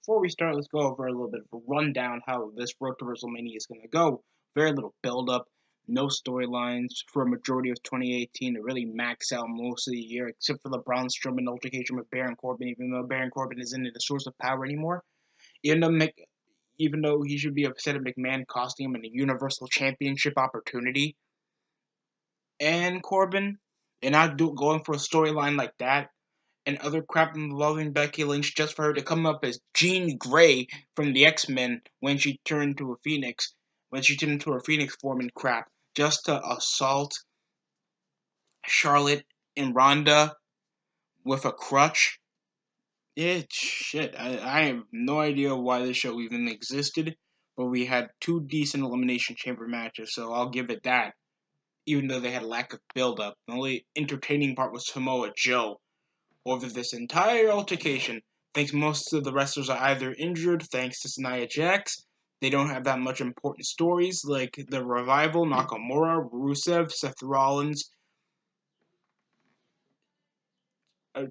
Before we start, let's go over a little bit of a rundown how this road to WrestleMania is going to go. Very little build up, no storylines for a majority of 2018 to really max out most of the year, except for the Braun Strowman altercation with Baron Corbin, even though Baron Corbin isn't a source of power anymore. Even though, even though he should be upset at McMahon costing him a Universal Championship opportunity, and Corbin, and not going for a storyline like that, and other crap involving Becky Lynch just for her to come up as Jean Grey from the X-Men when she turned to a Phoenix, when she turned into her Phoenix form and crap, just to assault Charlotte and Ronda with a crutch. Shit. I have no idea why this show even existed, but we had two decent Elimination Chamber matches, so I'll give it that. Even though they had a lack of build-up, the only entertaining part was Samoa Joe over this entire altercation. Thinks most of the wrestlers are either injured thanks to Nia Jax. They don't have that much important stories like the Revival, Nakamura, Rusev, Seth Rollins,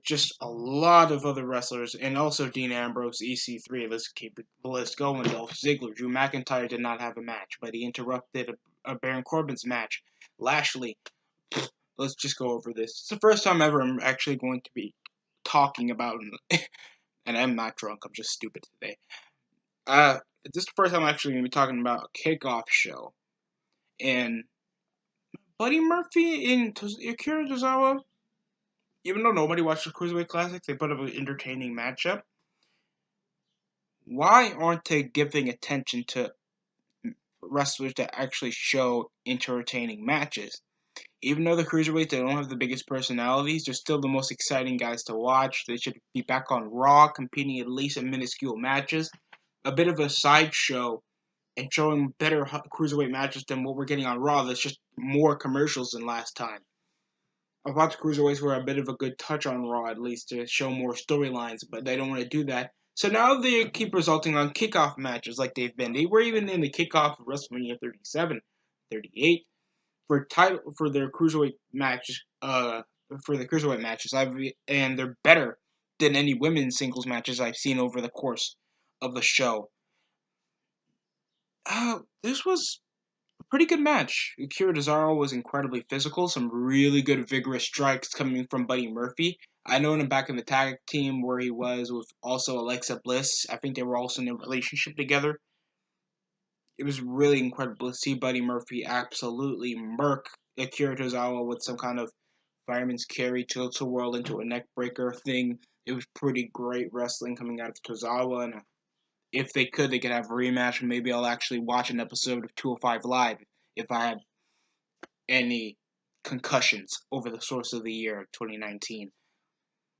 just a lot of other wrestlers, and also Dean Ambrose, EC3. Let's keep the list going. Dolph Ziggler, Drew McIntyre did not have a match, but he interrupted a Baron Corbin's match. Lashley, let's just go over this. It's the first time ever I'm actually going to be talking about, and I'm not drunk, I'm just stupid today. This is the first time I'm actually going to be talking about a kickoff show. And Buddy Murphy and Akira Tozawa, even though nobody watched the Cruiserweight Classic, they put up an entertaining matchup. Why aren't they giving attention to wrestlers that actually show entertaining matches? Even though the Cruiserweights, they don't have the biggest personalities, they're still the most exciting guys to watch. They should be back on Raw, competing at least in minuscule matches. A bit of a sideshow and showing better Cruiserweight matches than what we're getting on Raw. That's just more commercials than last time. I thought the Cruiserweights were a bit of a good touch on Raw, at least, to show more storylines, but they don't want to do that. So now they keep resulting on kickoff matches like they've been. They were even in the kickoff of WrestleMania 37, 38 for their Cruiserweight match, for the Cruiserweight matches. And they're better than any women's singles matches I've seen over the course of the show. This was a pretty good match. Akira Tozawa was incredibly physical, some really good vigorous strikes coming from Buddy Murphy. I know him back in the tag team where he was with also Alexa Bliss. I think they were also in a relationship together. It was really incredible to see Buddy Murphy absolutely murk Akira Tozawa with some kind of fireman's carry, tilt-a-whirl into a neck breaker thing. It was pretty great wrestling coming out of Tozawa, and if they could have a rematch, and maybe I'll actually watch an episode of 205 Live if I have any concussions over the course of the year 2019.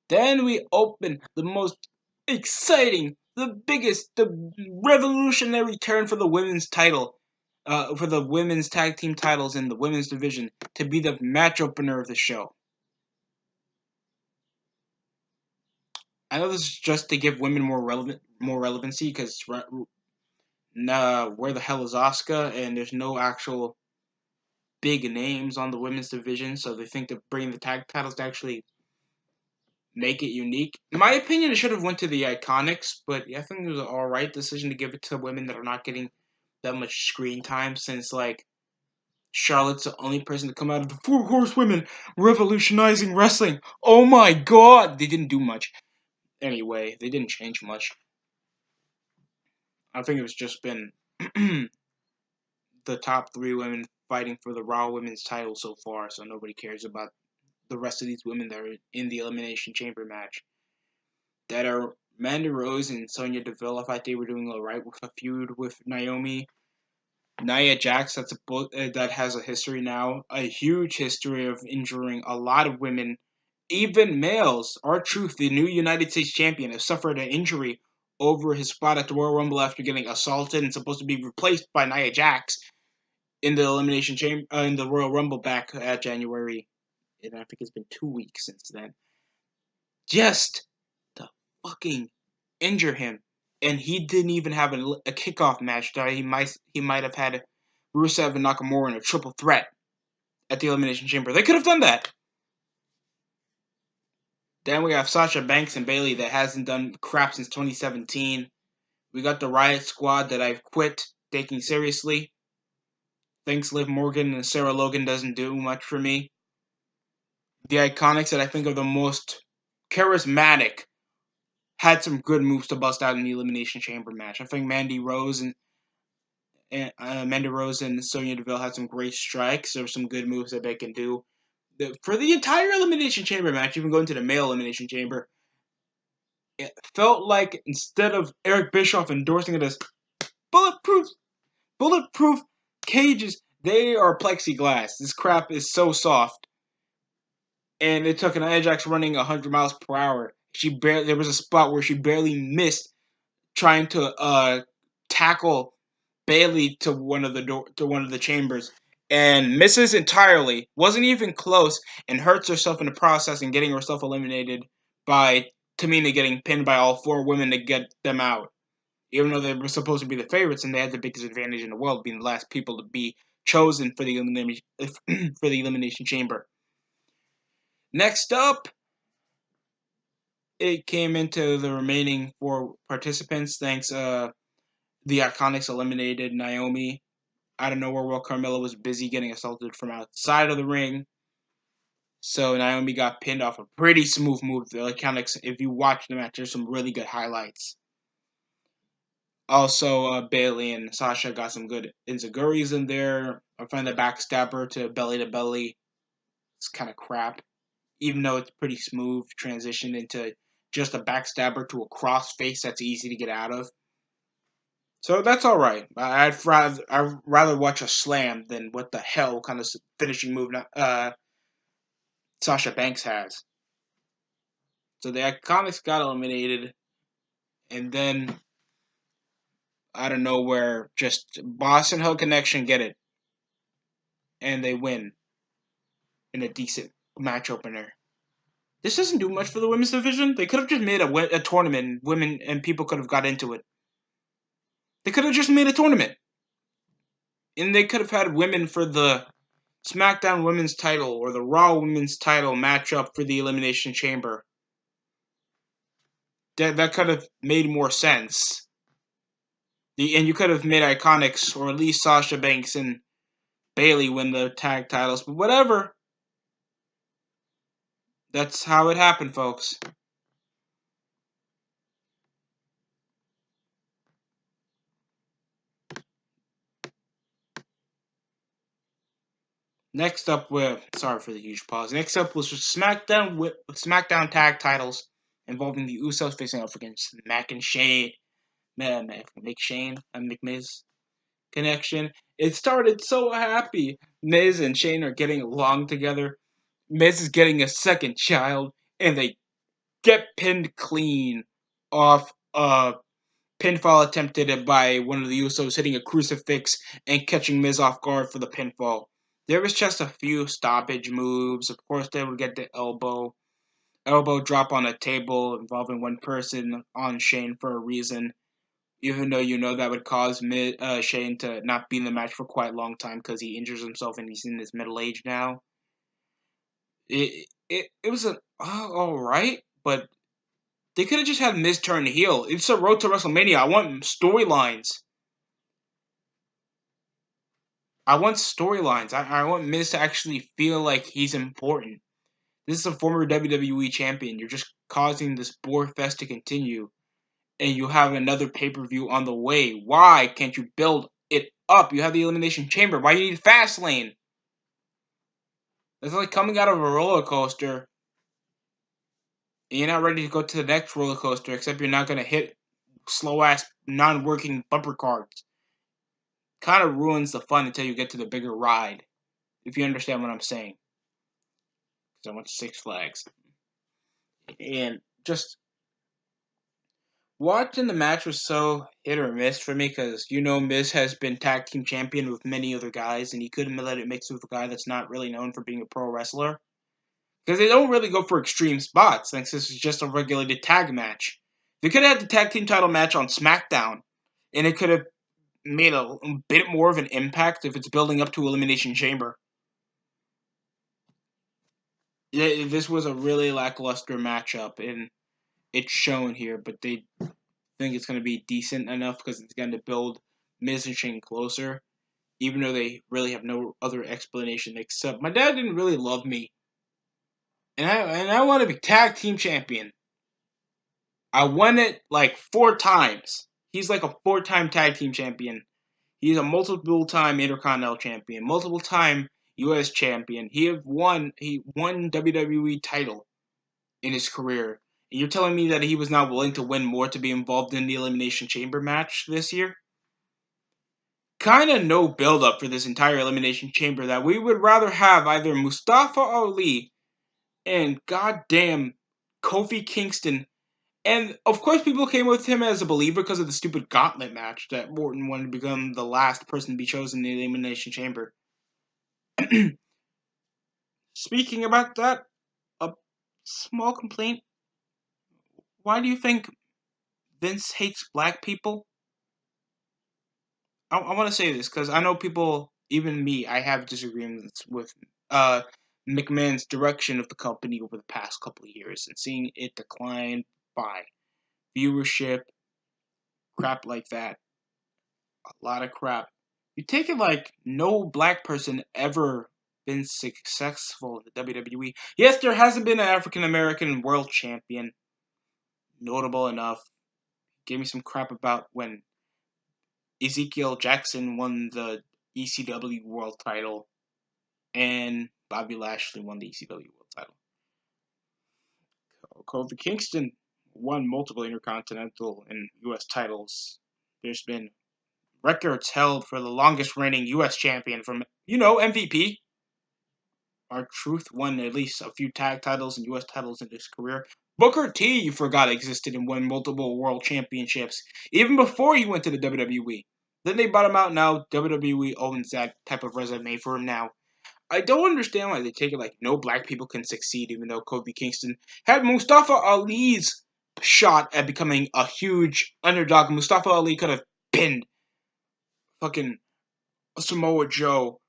Then we open the most exciting, the biggest, the revolutionary turn for the women's title, for the women's tag team titles in the women's division to be the match opener of the show. I know this is just to give women more relevancy because where the hell is Asuka? And there's no actual big names on the women's division, so they think that bringing the tag titles to actually make it unique. In my opinion, it should have went to the Iconics, but I think it was an alright decision to give it to women that are not getting that much screen time, since, like, Charlotte's the only person to come out of the Four Horsewomen revolutionizing wrestling. Oh my god! They didn't do much. Anyway, they didn't change much. I think it's just been the top three women fighting for the Raw Women's title so far, so nobody cares about the rest of these women that are in the Elimination Chamber match. That are Mandy Rose and Sonya Deville. I thought they were doing alright with a feud with Naomi. Nia Jax, that has a history now, a huge history of injuring a lot of women, even males. R-Truth, the new United States champion, has suffered an injury over his spot at the Royal Rumble after getting assaulted and supposed to be replaced by Nia Jax in the Elimination Chamber, in the Royal Rumble back at January. And I think it's been 2 weeks since then. Just to fucking injure him. And he didn't even have a kickoff match that he might have had Rusev and Nakamura in a triple threat at the Elimination Chamber. They could have done that. Then we have Sasha Banks and Bayley that hasn't done crap since 2017. We got the Riot Squad that I've quit taking seriously. Thanks Liv Morgan and Sarah Logan doesn't do much for me. The Iconics that I think are the most charismatic had some good moves to bust out in the Elimination Chamber match. I think Mandy Rose and Sonya Deville had some great strikes. There were some good moves that they can do. For the entire Elimination Chamber match, even going to the male Elimination Chamber, it felt like instead of Eric Bischoff endorsing it as bulletproof, bulletproof cages, they are plexiglass. This crap is so soft. And it took an Ajax running 100 miles per hour. There was a spot where she barely missed trying to tackle Bayley to one of the chambers and misses entirely. Wasn't even close and hurts herself in the process and getting herself eliminated by Tamina getting pinned by all four women to get them out. Even though they were supposed to be the favorites and they had the biggest advantage in the world, being the last people to be chosen for the elimination chamber. Next up, it came into the remaining four participants. Thanks, the Iconics eliminated Naomi out of nowhere while Carmella was busy getting assaulted from outside of the ring. So Naomi got pinned off a pretty smooth move. The Iconics, if you watch the match, there's some really good highlights. Also, Bayley and Sasha got some good enziguris in there. I find the backstabber to belly, it's kind of crap. Even though it's pretty smooth, transition into just a backstabber to a crossface that's easy to get out of. So that's all right. I'd rather watch a slam than what the hell kind of finishing move Sasha Banks has. So the Iconics got eliminated, and then out of nowhere, just Boston Hill Connection get it, and they win in a decent match opener. This doesn't do much for the women's division. They could have just made a tournament, women and people could have got into it. They could have just made a tournament, and they could have had women for the SmackDown Women's title or the Raw Women's title matchup for the Elimination Chamber. That could have made more sense. And you could have made Iconics or at least Sasha Banks and Bayley win the tag titles, but whatever. That's how it happened, folks. Next up, sorry for the huge pause. Next up was SmackDown tag titles involving the Usos facing off against Mac and Shane, McShane and McMiz connection. It started so happy. Miz and Shane are getting along together. Miz is getting a second child, and they get pinned clean off a pinfall attempted by one of the Usos hitting a crucifix and catching Miz off guard for the pinfall. There was just a few stoppage moves. Of course, they would get the elbow drop on a table involving one person on Shane for a reason. Even though you know that would cause Shane to not be in the match for quite a long time because he injures himself and he's in his middle age now. It was all right, but they could have just had Miz turn heel. It's a road to WrestleMania. I want storylines. I want Miz to actually feel like he's important. This is a former WWE champion. You're just causing this bore fest to continue. And you have another pay-per-view on the way. Why can't you build it up? You have the Elimination Chamber. Why do you need Fastlane? It's like coming out of a roller coaster. And you're not ready to go to the next roller coaster, except you're not going to hit slow-ass, non-working bumper cards. Kind of ruins the fun until you get to the bigger ride. If you understand what I'm saying. Because I went to Six Flags. And just watching the match was so hit or miss for me because, Miz has been tag team champion with many other guys, and he couldn't let it mix with a guy that's not really known for being a pro wrestler. Because they don't really go for extreme spots, since this is just a regulated tag match. They could have had the tag team title match on SmackDown, and it could have made a bit more of an impact if it's building up to Elimination Chamber. This was a really lackluster matchup, and it's shown here. But they think it's going to be decent enough because it's going to build Miz and Shane closer, even though they really have no other explanation except my dad didn't really love me, and I want to be tag team champion. I won it like 4 times. He's like a 4-time tag team champion. He's a multiple time Intercontinental champion, multiple time US champion. He won WWE title in his career. And you're telling me that he was not willing to win more to be involved in the Elimination Chamber match this year? Kind of no build up for this entire Elimination Chamber that we would rather have either Mustafa Ali and goddamn Kofi Kingston. And of course, people came with him as a believer because of the stupid gauntlet match that Morton wanted to become the last person to be chosen in the Elimination Chamber. Speaking about that, a small complaint. Why do you think Vince hates black people? I want to say this because I know people, even me, I have disagreements with uh, McMahon's direction of the company over the past couple of years and seeing it decline by viewership, crap like that. A lot of crap. You take it like no black person ever been successful in the WWE. Yes, there hasn't been an African American world champion, notable enough. Give me some crap about when Ezekiel Jackson won the ECW world title and Bobby Lashley won the ECW world title. Kofi Kingston won multiple Intercontinental and US titles. There's been records held for the longest reigning US champion from, MVP. R-Truth won at least a few tag titles and US titles in his career. Booker T, you forgot, existed and won multiple world championships even before he went to the WWE. Then they bought him out. Now WWE owns that type of resume for him now. I don't understand why they take it like no black people can succeed, even though Kofi Kingston had Mustafa Ali's shot at becoming a huge underdog. Mustafa Ali could have pinned fucking Samoa Joe,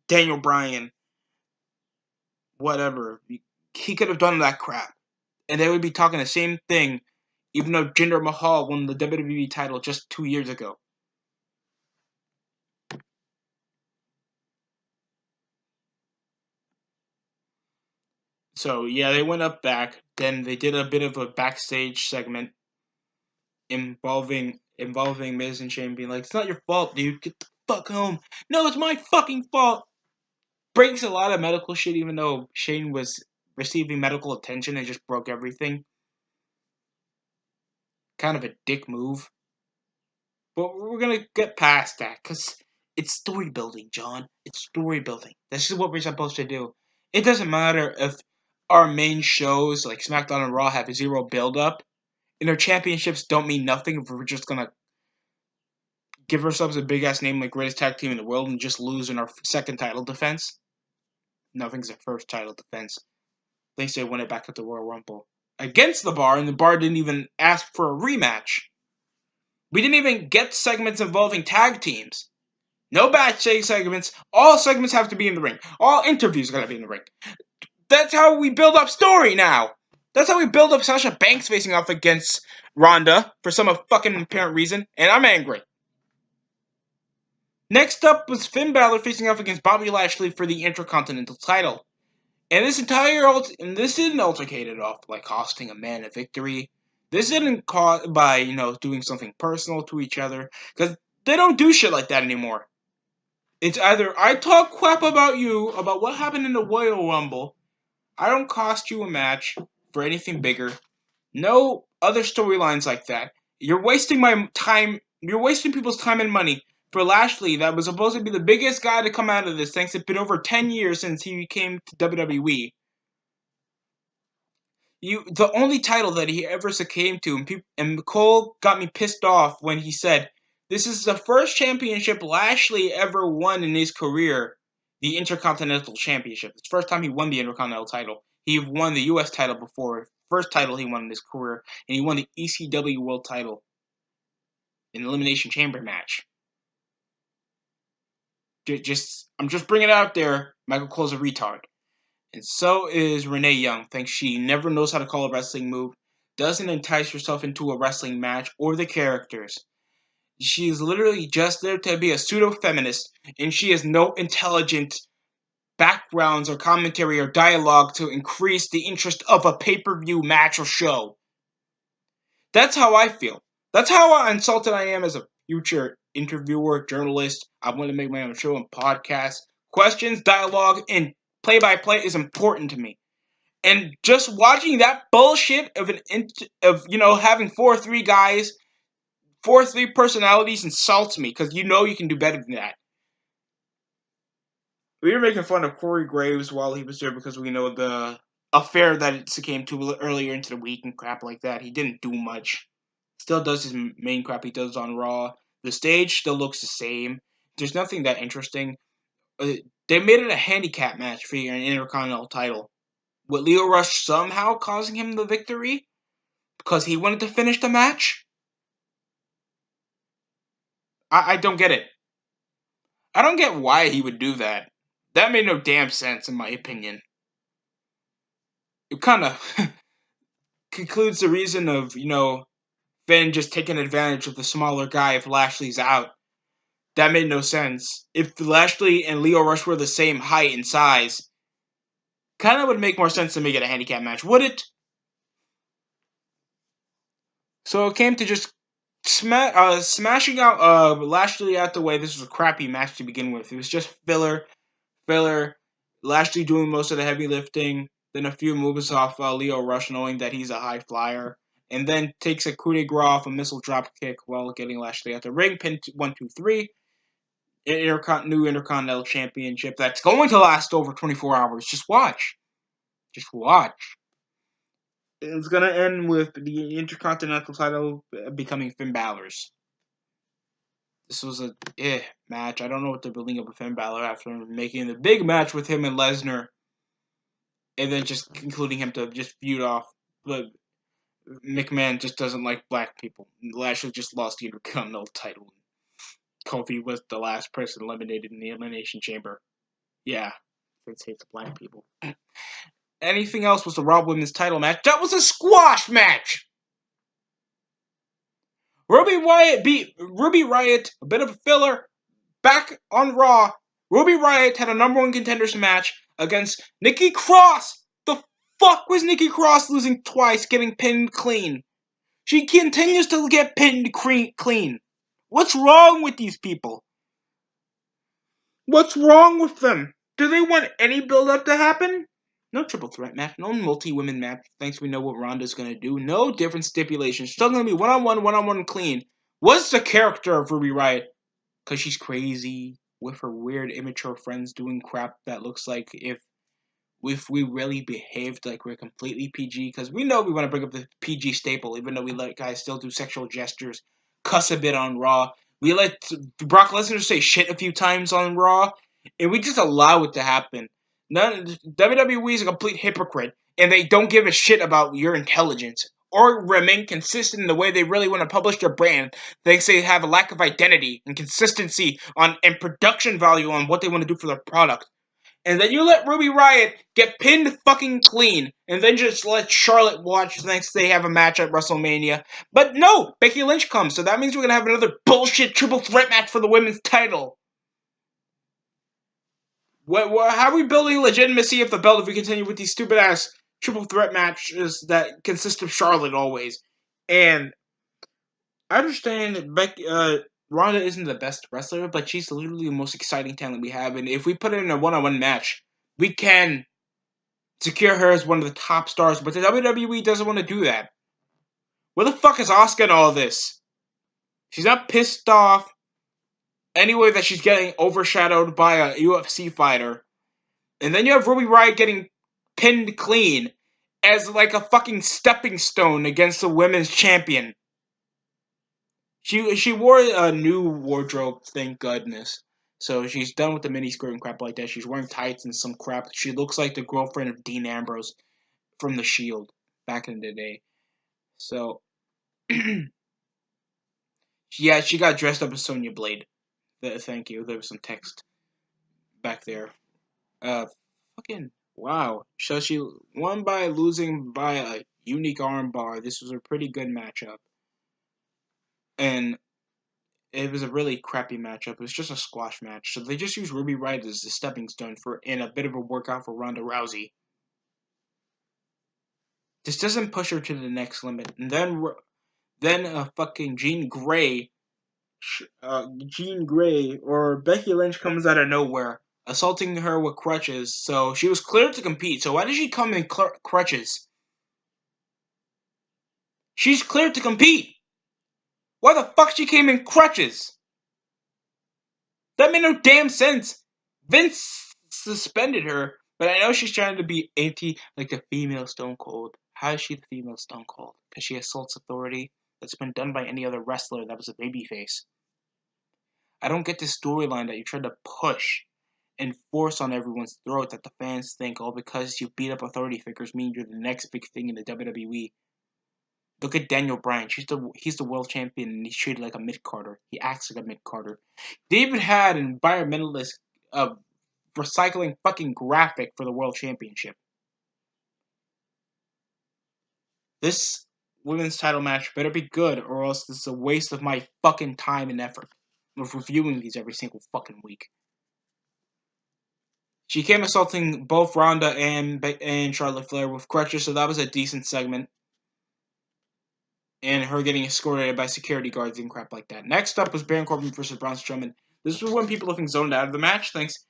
Daniel Bryan, whatever. He could have done that crap. And they would be talking the same thing, even though Jinder Mahal won the WWE title just 2 years ago. So yeah, they went up back. Then they did a bit of a backstage segment involving Miz and Shane being like, "It's not your fault, dude. Get the fuck home." No, it's my fucking fault. Breaks a lot of medical shit, even though Shane was receiving medical attention and just broke everything. Kind of a dick move. But we're gonna get past that because it's story building, John. It's story building. This is what we're supposed to do. It doesn't matter if our main shows like SmackDown and Raw have zero build up and our championships don't mean nothing if we're just gonna give ourselves a big ass name like greatest tag team in the world and just lose in our second title defense. Nothing's a first title defense. They say win it back at the Royal Rumble against the Bar, and the Bar didn't even ask for a rematch. We didn't even get segments involving tag teams. No backstage segments. All segments have to be in the ring. All interviews gotta be in the ring. That's how we build up story now. That's how we build up Sasha Banks facing off against Ronda for some fucking apparent reason, and I'm angry. Next up was Finn Balor facing off against Bobby Lashley for the Intercontinental title. And this didn't altercate it off like costing a man a victory. This didn't cause by, doing something personal to each other. Because they don't do shit like that anymore. It's either I talk crap about you, about what happened in the Royal Rumble. I don't cost you a match for anything bigger. No other storylines like that. You're wasting my time. You're wasting people's time and money for Lashley, that was supposed to be the biggest guy to come out of this. Thanks, it's been over 10 years since he came to WWE. The only title that he ever succumbed to, and Cole got me pissed off when he said, "This is the first championship Lashley ever won in his career, the Intercontinental Championship. It's the first time he won the Intercontinental title. He won the U.S. title before, first title he won in his career, and he won the ECW World title in an Elimination Chamber match. I'm just bringing it out there. Michael Cole's a retard. And so is Renee Young. Thinks she never knows how to call a wrestling move, doesn't entice herself into a wrestling match or the characters. She is literally just there to be a pseudo-feminist, and she has no intelligent backgrounds or commentary or dialogue to increase the interest of a pay-per-view match or show. That's how I feel. That's how insulted I am as a future interviewer, journalist. I want to make my own show and podcast. Questions, dialogue, and play-by-play is important to me. And just watching that bullshit of having 4-3 guys, 4-3 personalities insults me because you can do better than that. We were making fun of Corey Graves while he was there because we know the affair that it came to earlier into the week and crap like that. He didn't do much. Still does his main crap he does on Raw. The stage still looks the same. There's nothing that interesting. They made it a handicap match for an Intercontinental title, with Lio Rush somehow causing him the victory because he wanted to finish the match. I don't get it. I don't get why he would do that. That made no damn sense, in my opinion. It kind of concludes the reason of, Finn just taking advantage of the smaller guy if Lashley's out. That made no sense. If Lashley and Lio Rush were the same height and size, kind of would make more sense to make it a handicap match, would it? So it came to just smashing out Lashley out the way. This was a crappy match to begin with. It was just filler. Lashley doing most of the heavy lifting, then a few moves off Lio Rush knowing that he's a high flyer, and then takes a coup de grace off a missile drop kick while getting Lashley out the ring. Pin 1, 2, 3. New Intercontinental Championship that's going to last over 24 hours. Just watch. It's going to end with the Intercontinental title becoming Finn Balor's. This was a match. I don't know what they're building up with Finn Balor after making the big match with him and Lesnar, and then just concluding him to just feud off. But McMahon just doesn't like black people. Lashley just lost the Intercontinental title. Kofi was the last person eliminated in the Elimination Chamber. Yeah, Vince hates black people. Anything else was the Raw Women's title match. That was a squash match! Ruby Riott beat Ruby Riott, a bit of a filler, back on Raw. Ruby Riott had a number one contenders match against Nikki Cross. The fuck was Nikki Cross losing twice, getting pinned clean? She continues to get pinned clean. What's wrong with these people? What's wrong with them? Do they want any build-up to happen? No triple threat match, no multi-women match. Thanks, we know what Ronda's gonna do. No different stipulations. Still gonna be one-on-one clean. What's the character of Ruby Riott? Because she's crazy with her weird, immature friends doing crap that looks like if we really behaved like we're completely PG. Because we know we want to bring up the PG staple, even though we let guys still do sexual gestures, cuss a bit on Raw. We let Brock Lesnar say shit a few times on Raw, and we just allow it to happen. WWE is a complete hypocrite, and they don't give a shit about your intelligence or remain consistent in the way they really want to publish their brand. They say they have a lack of identity and consistency and production value on what they want to do for their product. And then you let Ruby Riott get pinned fucking clean, and then just let Charlotte watch next they have a match at WrestleMania. But no, Becky Lynch comes, so that means we're gonna have another bullshit triple threat match for the women's title. How are we building legitimacy of the belt if we continue with these stupid ass triple threat matches that consist of Charlotte always? And I understand that Ronda isn't the best wrestler, but she's literally the most exciting talent we have. And if we put her in a one-on-one match, we can secure her as one of the top stars. But the WWE doesn't want to do that. Where the fuck is Asuka in all this? She's not pissed off anyway that she's getting overshadowed by a UFC fighter. And then you have Ruby Riott getting pinned clean as like a fucking stepping stone against the women's champion. She wore a new wardrobe, thank goodness. So she's done with the miniskirt and crap like that. She's wearing tights and some crap. She looks like the girlfriend of Dean Ambrose from The Shield back in the day. So, yeah, she got dressed up as Sonya Blade. Thank you. There was some text back there. Fucking Wow. So she won by losing by a unique armbar. This was a pretty good matchup. And it was a really crappy matchup. It was just a squash match. So they just used Ruby Riott as the stepping stone for and a bit of a workout for Ronda Rousey. This doesn't push her to the next limit. And then fucking Jean Grey or Becky Lynch comes out of nowhere, assaulting her with crutches. So she was cleared to compete. So why did she come in crutches? She's cleared to compete. Why the fuck she came in crutches? That made no damn sense. Vince suspended her, but I know she's trying to be like the female Stone Cold. How is she the female Stone Cold? Because she assaults authority that's been done by any other wrestler that was a babyface. I don't get this storyline that you try to push and force on everyone's throat that the fans think, oh, because you beat up authority figures mean you're the next big thing in the WWE. Look at Daniel Bryan. He's the world champion and he's treated like a mid-carder. He acts like a mid-carder. They even had an environmentalist recycling fucking graphic for the world championship. This women's title match better be good or else this is a waste of my fucking time and effort of reviewing these every single fucking week. She came assaulting both Ronda and Charlotte Flair with crutches, so that was a decent segment. And her getting escorted by security guards and crap like that. Next up was Baron Corbin versus Braun Strowman. This was when people looking zoned out of the match. Thanks.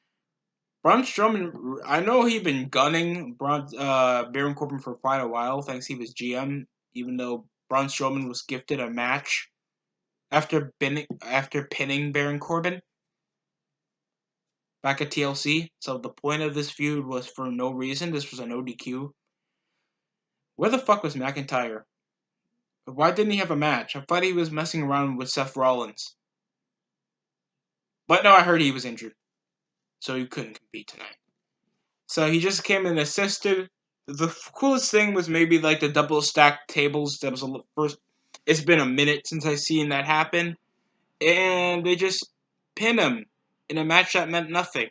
Braun Strowman, I know he'd been gunning Baron Corbin for quite a while, thanks he was GM, even though Braun Strowman was gifted a match after pinning Baron Corbin back at TLC. So the point of this feud was for no reason. This was an ODQ. Where the fuck was McIntyre? Why didn't he have a match? I thought he was messing around with Seth Rollins. But no, I heard he was injured. So he couldn't compete tonight. So he just came and assisted. The coolest thing was maybe like the double stacked tables. That was first. It's been a minute since I seen that happen. And they just pinned him in a match that meant nothing.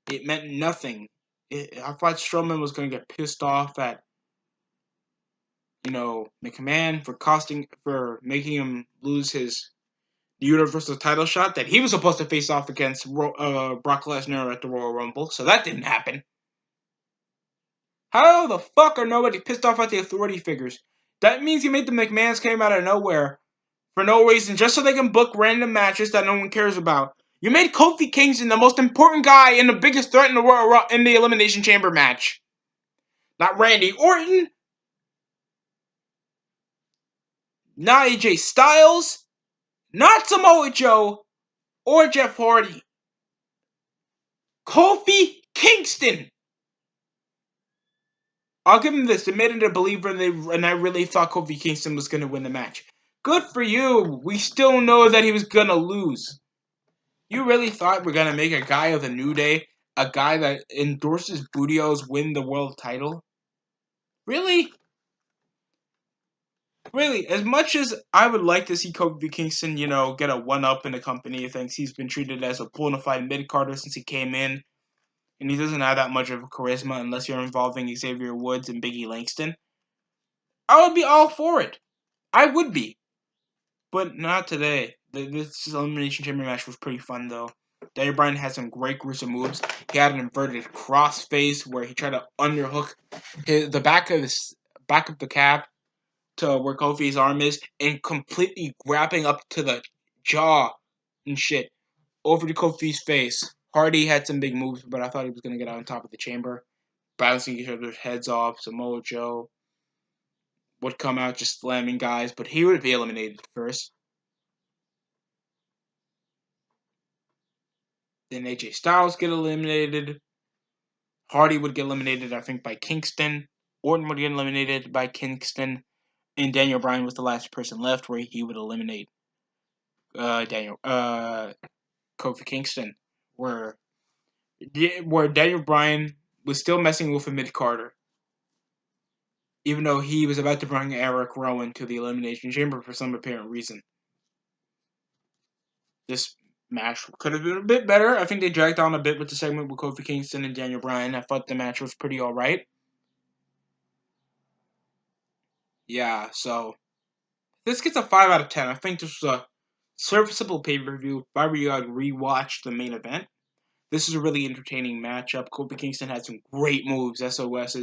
It meant nothing. I thought Strowman was going to get pissed off at McMahon for making him lose his Universal title shot that he was supposed to face off against Brock Lesnar at the Royal Rumble, so that didn't happen. How the fuck are nobody pissed off at the authority figures? That means you made the McMahons came out of nowhere for no reason, just so they can book random matches that no one cares about. You made Kofi Kingston the most important guy and the biggest threat in the Elimination Chamber match. Not Randy Orton, not AJ Styles, not Samoa Joe, or Jeff Hardy. Kofi Kingston! I'll give him this. They made it a believer, and I really thought Kofi Kingston was going to win the match. Good for you. We still know that he was going to lose. You really thought we're going to make a guy of the New Day, a guy that endorses Bootios, win the world title? Really? Really? As much as I would like to see Kofi Kingston, get a one-up in the company, thinks he's been treated as a bona fide mid-carder since he came in, and he doesn't have that much of a charisma unless you're involving Xavier Woods and Biggie Langston. I would be all for it. I would be. But not today. This Elimination Chamber match was pretty fun, though. Daniel Bryan had some great gruesome moves. He had an inverted crossface where he tried to underhook the back of the cap to where Kofi's arm is and completely grabbing up to the jaw and shit over to Kofi's face. Hardy had some big moves, but I thought he was going to get on top of the chamber, bouncing each other's heads off. Samoa Joe would come out just slamming guys, but he would be eliminated first. Then AJ Styles get eliminated. Hardy would get eliminated, I think, by Kingston. Orton would get eliminated by Kingston. And Daniel Bryan was the last person left where he would eliminate Kofi Kingston. Where Daniel Bryan was still messing with a mid-carder. Even though he was about to bring Eric Rowan to the Elimination Chamber for some apparent reason. This Match could have been a bit better. I think they dragged on a bit with the segment with Kofi Kingston and Daniel Bryan. I thought the match was pretty alright. Yeah, so this gets a 5 out of 10. I think this was a serviceable pay-per-view. If I were you, I'd rewatch the main event. This is a really entertaining matchup. Kofi Kingston had some great moves. SOS,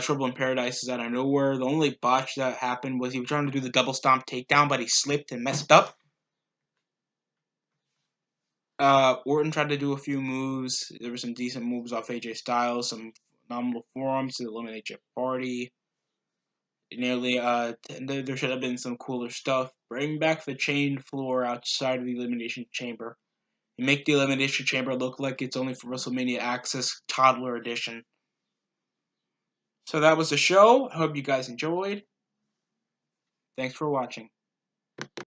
Trouble in Paradise is out of nowhere. The only botch that happened was he was trying to do the double stomp takedown, but he slipped and messed up. Orton tried to do a few moves. There were some decent moves off AJ Styles, some phenomenal forearms to eliminate Jeff Hardy. Nearly, there should have been some cooler stuff. Bring back the chain floor outside of the Elimination Chamber. And make the Elimination Chamber look like it's only for WrestleMania Access Toddler Edition. So that was the show. I hope you guys enjoyed. Thanks for watching.